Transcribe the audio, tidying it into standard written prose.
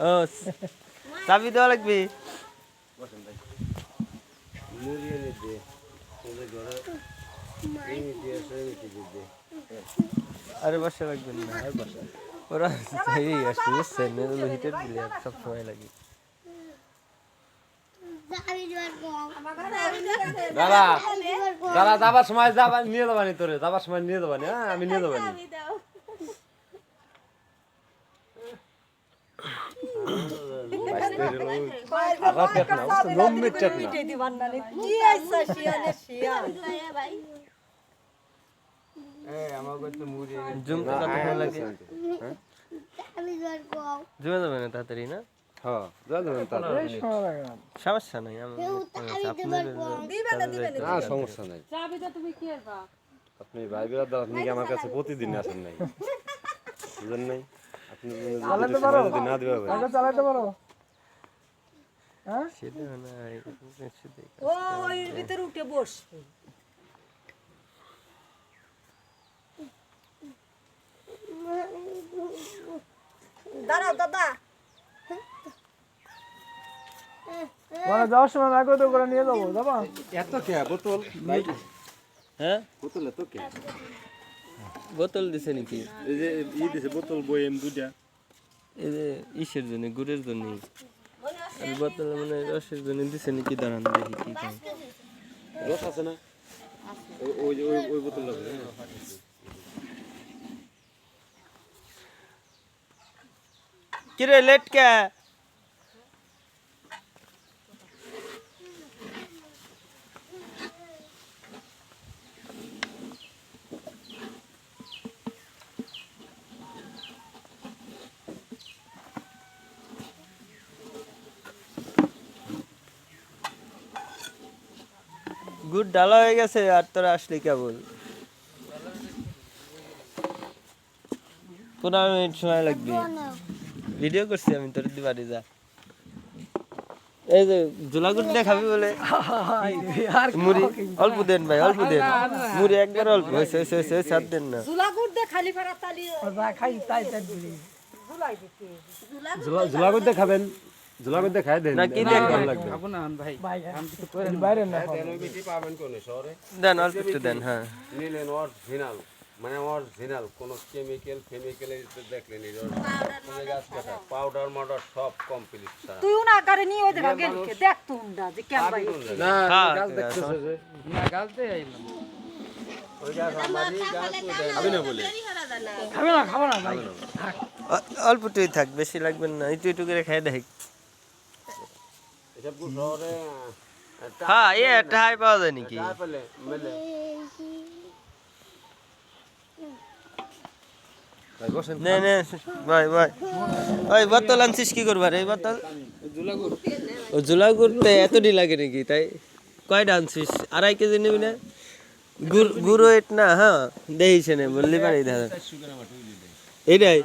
ও চাবি দেওয়া লাগবে আরে বাসা লাগবে না ওরা এই আসছে বুঝছেন হিটের প্লেয়ার সব সময় লাগে দাদা দাদা যাবার সময় নিয়ে যাবানি তোরে যাবার সময় নিয়ে যাবানি হ্যাঁ আমি নিয়ে যাবানি জুমতে কতক্ষণ লাগে জমে যাবে না তাড়াতাড়ি না হ্যাঁ যাবেন তাহলে সমস্যা নাই আপনার না সমস্যা নাই আপনি ভাই বিরাদ আপনি কি আমার কাছে প্রতিদিন আসেন নাই বুঝেন নাই আপনি যদি না দিবে চালাতে পারো সেটা না ওই ভিতরে উঠে বস দাঁড়াও দাদা মানে যাওয়ার সময় আগে তো করে নিয়ে যাবো যাবা এত কে বোতল ভাই হ্যাঁ বোতল এত কে বোতল দিছে নাকি এই যে দিছে বোতল বইএম দুইটা এই যে ইসের জন্য গুড়ের জন্য বোতল মানে রসের জন্য দিছে নাকি দাঁড়ান দেখি কি খাই রস আছে না ওই ওই ওই বোতল আছে কিরে লেট কে গুড ডালা হয়ে গেছে আর তোরা আসলি কেবল 15 মিনিট সময় লাগবে ভিডিও করছি আমি তোর বাড়ি যা এই যে জোলাগুট দিয়ে খাবি বলে মুড়ি অল্প দেন ভাই অল্প দেন মুড়ি একবার অল্প হয়েছে সাত দেন না জুলাগুড় দে খালি ফেরা তালি খাই তাই তাই দিলি জুলাই দিতে ঝোলা করতে খাবেন ঝোলা করতে খাই দেন না কি দেন লাগবে খাবো না ভাই বাইরে না বেশি পাবেন কোন শহরে দেন অল্প একটু দেন হ্যাঁ নিলেন অরিজিনাল মানে অরিজিনাল কোনো কেমিক্যাল দেখলেন পাউডার মাউডার সব কমপ্লিট তুই না গাড়ি নিয়ে ওই দেখা গেলি কে দেখ তুই না যে কেন ভাই না হ্যাঁ, গাছ দেখতেছে যে না গালতে আইলাম ওই গাছ আমারই গাছ আমি না বলি খাবো না ভাই অল্পটুই থাক বেশি লাগবে না একটু একটু করে খাই দেখ এসব শহরে হ্যাঁ এ টাই পাওয়া যায় নাকি টাকা পেলে মেলে ভাই বসেন নে নে ভাই ভাই ওই বোতল আনছিস কি করবার এই বোতল ও জুলা করতে এতটি লাগে নাকি তাই কয়টা আনছিস 2.5 কেজি নিবি না গুড় ওয়েট না হ্যাঁ দেখিস না বললি পারি দাদা এইটাই